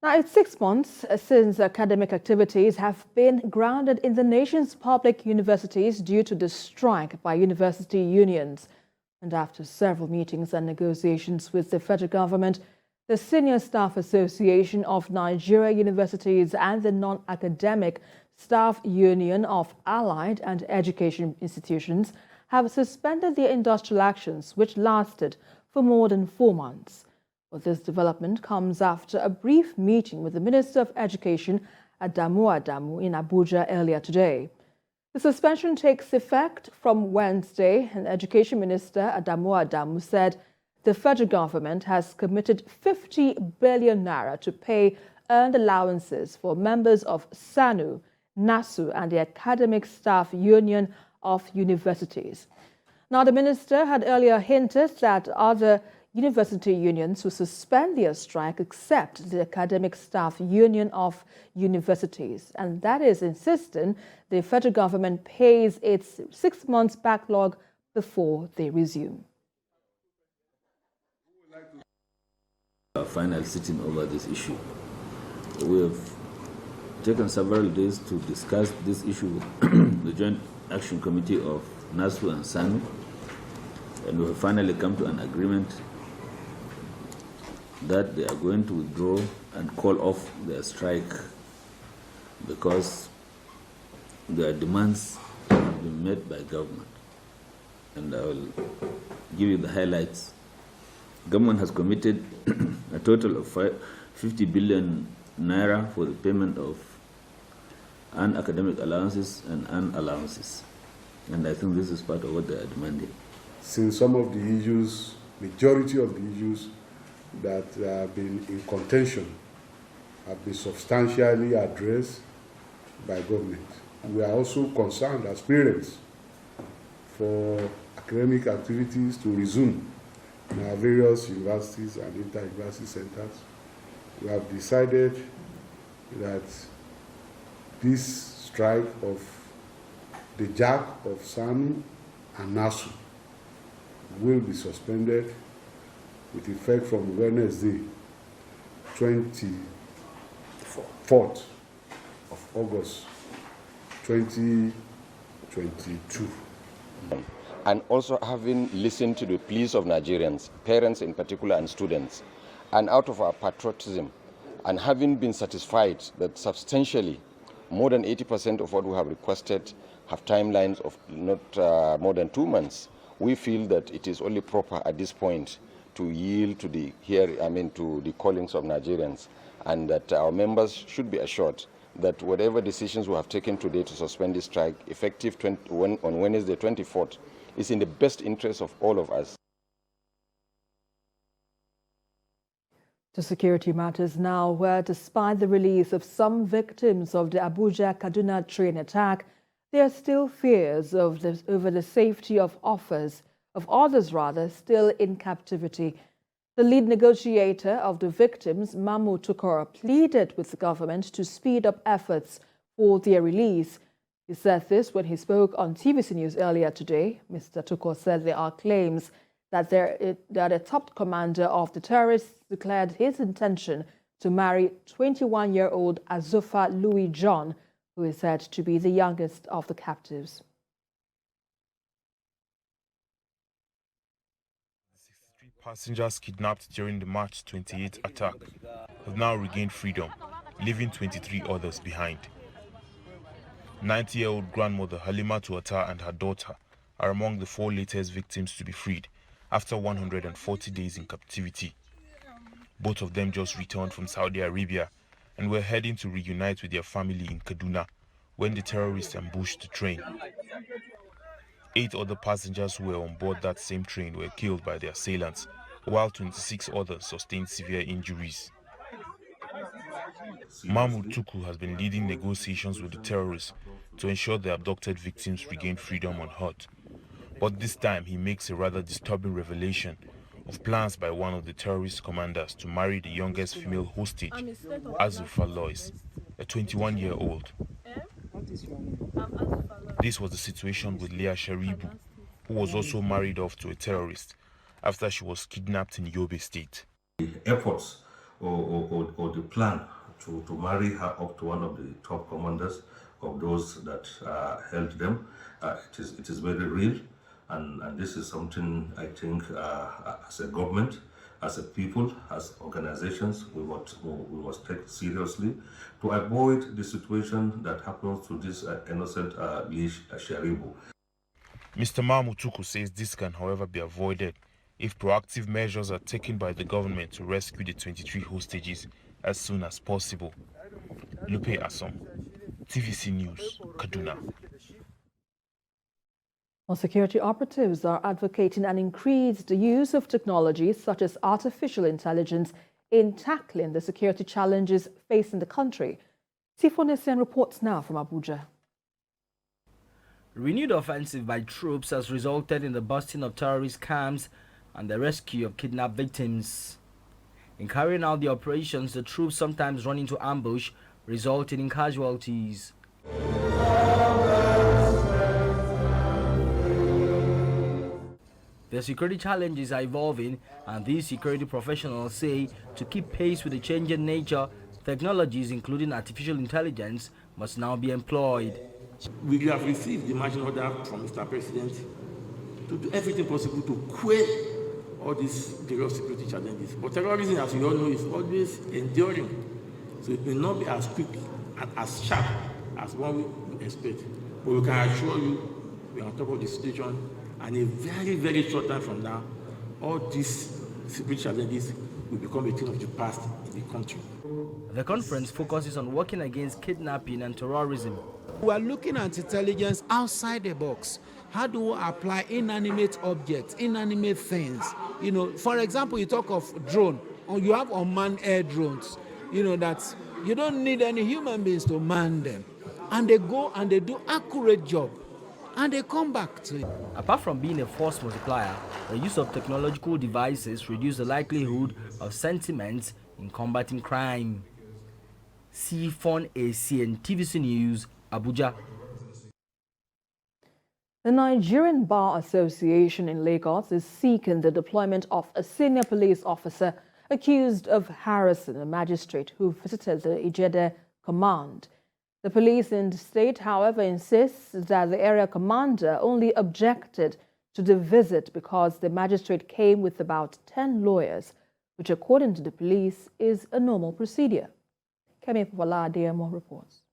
Now, it's 6 months since academic activities have been grounded in the nation's public universities due to the strike by university unions. And after several meetings and negotiations with the federal government, the Senior Staff Association of Nigeria Universities and the Non-Academic Staff Union of Allied and Education Institutions have suspended their industrial actions, which lasted for more than 4 months. But this development comes after a brief meeting with the Minister of Education, Adamu Adamu, in Abuja earlier today. The suspension takes effect from Wednesday, and Education Minister Adamu Adamu said the federal government has committed 50 billion naira to pay earned allowances for members of SSANU, NASU, and the Academic Staff Union of Universities. Now, the minister had earlier hinted that other university unions will suspend their strike except the Academic Staff Union of Universities, and that is insisting the federal government pays its 6 months backlog before they resume. Our final sitting over this issue. We have taken several days to discuss this issue with the Joint Action Committee of NASU and SANU, and we have finally come to an agreement that they are going to withdraw and call off their strike because their demands have been met by government. And I will give you the highlights. Government has committed a total of 50 billion naira for the payment of unacademic allowances and unallowances. And I think this is part of what they are demanding. Since some of the issues, majority of the issues that have been in contention have been substantially addressed by government. We are also concerned as parents for academic activities to resume in our various universities and inter-university centers. We have decided that this strike of the JAC of SANU and NASU will be suspended with effect from Wednesday, 24th of August, 2022. And also having listened to the pleas of Nigerians, parents in particular and students, and out of our patriotism, and having been satisfied that substantially more than 80% of what we have requested have timelines of not more than 2 months, we feel that it is only proper at this point to yield to the to the callings of Nigerians, and that our members should be assured that whatever decisions we have taken today to suspend this strike, effective on Wednesday 24th, is in the best interest of all of us. To security matters now, where despite the release of some victims of the Abuja-Kaduna train attack, there are still fears over the safety of others still in captivity. The lead negotiator of the victims, Mamu Tukor, pleaded with the government to speed up efforts for their release. He said this when he spoke on TVC News earlier today. Mr. Tukor said there are claims that the top commander of the terrorists declared his intention to marry 21-year-old Azufa Louis John, who is said to be the youngest of the captives. 63 passengers kidnapped during the March 28 attack have now regained freedom, leaving 23 others behind. 90-year-old grandmother Halima Tuata and her daughter are among the 4 latest victims to be freed after 140 days in captivity. Both of them just returned from Saudi Arabia and were heading to reunite with their family in Kaduna when the terrorists ambushed the train. 8 other passengers who were on board that same train were killed by the assailants, while 26 others sustained severe injuries. Mahmoud Tuku has been leading negotiations with the terrorists to ensure the abducted victims regain freedom unhurt. But this time he makes a rather disturbing revelation of plans by one of the terrorist commanders to marry the youngest female hostage, Azufa Lois, a 21-year-old. This was the situation with Leah Sharibu, who was also married off to a terrorist after she was kidnapped in Yobe State. Airports or the plan to marry her up to one of the top commanders of those that held them. It is very real, and this is something I think as a government, as a people, as organizations, we must take seriously to avoid the situation that happens to this innocent Lish Sharibu. Mr. Mamutuku says this can, however, be avoided if proactive measures are taken by the government to rescue the 23 hostages as soon as possible. Lupe Asom, TVC News, Kaduna. Well, security operatives are advocating an increased use of technologies such as artificial intelligence in tackling the security challenges facing the country. Sifonesian reports now from Abuja. Renewed offensive by troops has resulted in the busting of terrorist camps and the rescue of kidnapped victims. In carrying out the operations, the troops sometimes run into ambush, resulting in casualties. The security challenges are evolving, and these security professionals say to keep pace with the changing nature, technologies including artificial intelligence must now be employed. We have received the marching order from Mr. President to do everything possible to quell all these various security challenges. But terrorism, as you all know, is always enduring. So it may not be as quick and as sharp as one would expect. But we can assure you we are on top of the situation, and in a very, very short time from now, all these security challenges will become a thing of the past in the country. The conference focuses on working against kidnapping and terrorism. We are looking at intelligence outside the box. How do we apply inanimate objects, inanimate things? You know, for example, you talk of drone, or you have unmanned air drones. You know, that you don't need any human beings to man them. And they go and they do accurate job. And they come back to it. Apart from being a force multiplier, the use of technological devices reduces the likelihood of sentiments in combating crime. Sifon ACN TVC News, Abuja. The Nigerian Bar Association in Lagos is seeking the deployment of a senior police officer accused of harassing a magistrate who visited the Ijede command. The police in the state, however, insists that the area commander only objected to the visit because the magistrate came with about 10 lawyers, which, according to the police, is a normal procedure. Kemi Popala Adeyemo reports.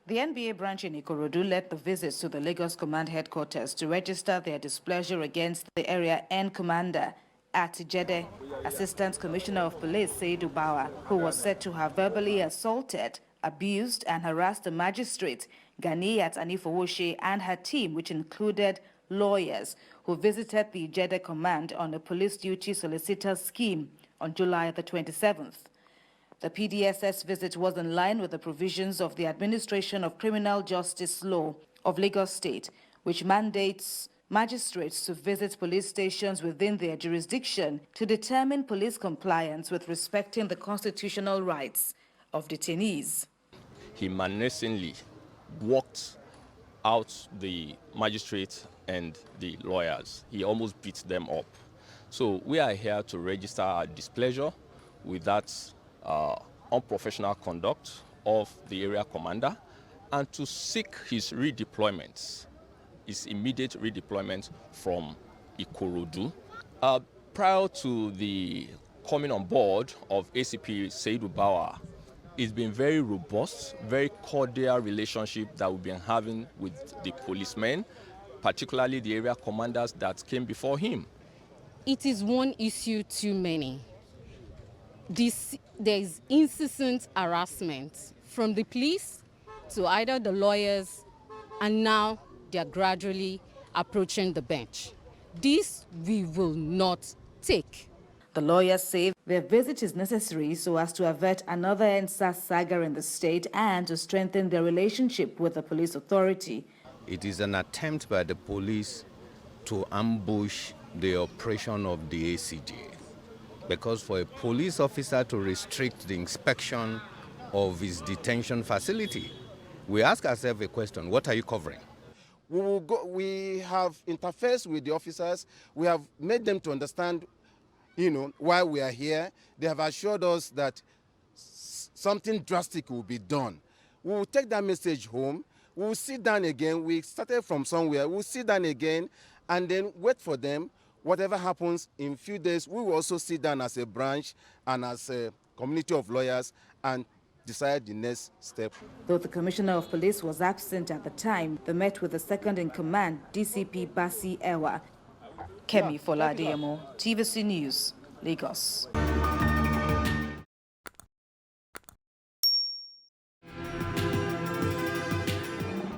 The NBA branch in Ikorodu led the visits to the Lagos Command headquarters to register their displeasure against the Area N commander at Ijede. Assistant Commissioner of Police Seidu Bawa, who was said to have verbally assaulted, abused and harassed the magistrate, Ganiyat Anifowoshe, and her team, which included lawyers, who visited the Ijede command on a police duty solicitor scheme on July the 27th. The PDSS visit was in line with the provisions of the Administration of Criminal Justice Law of Lagos State, which mandates magistrates to visit police stations within their jurisdiction to determine police compliance with respecting the constitutional rights of detainees. He menacingly walked out the magistrate and the lawyers. He almost beat them up. So we are here to register our displeasure with that unprofessional conduct of the area commander and to seek his redeployment, his immediate redeployment from Ikorodu. Prior to the coming on board of ACP Seidu Bawa, it's been very robust, very cordial relationship that we've been having with the policemen, particularly the area commanders that came before him. It is one issue too many. There is incessant harassment from the police to either the lawyers, and now they are gradually approaching the bench. This we will not take. The lawyers say their visit is necessary so as to avert another NSAS saga in the state and to strengthen their relationship with the police authority. It is an attempt by the police to ambush the operation of the ACJ. Because for a police officer to restrict the inspection of his detention facility, we ask ourselves a question: what are you covering? We have interfaced with the officers. We have made them to understand while we are here, they have assured us that something drastic will be done. We will take that message home. We will sit down again. We started from somewhere. We'll sit down again and then wait for them. Whatever happens in a few days, we will also sit down as a branch and as a community of lawyers and decide the next step. Though the Commissioner of Police was absent at the time, they met with the second in command, DCP Basi Ewa. Kemi Foladeyemo, TVC News, Lagos.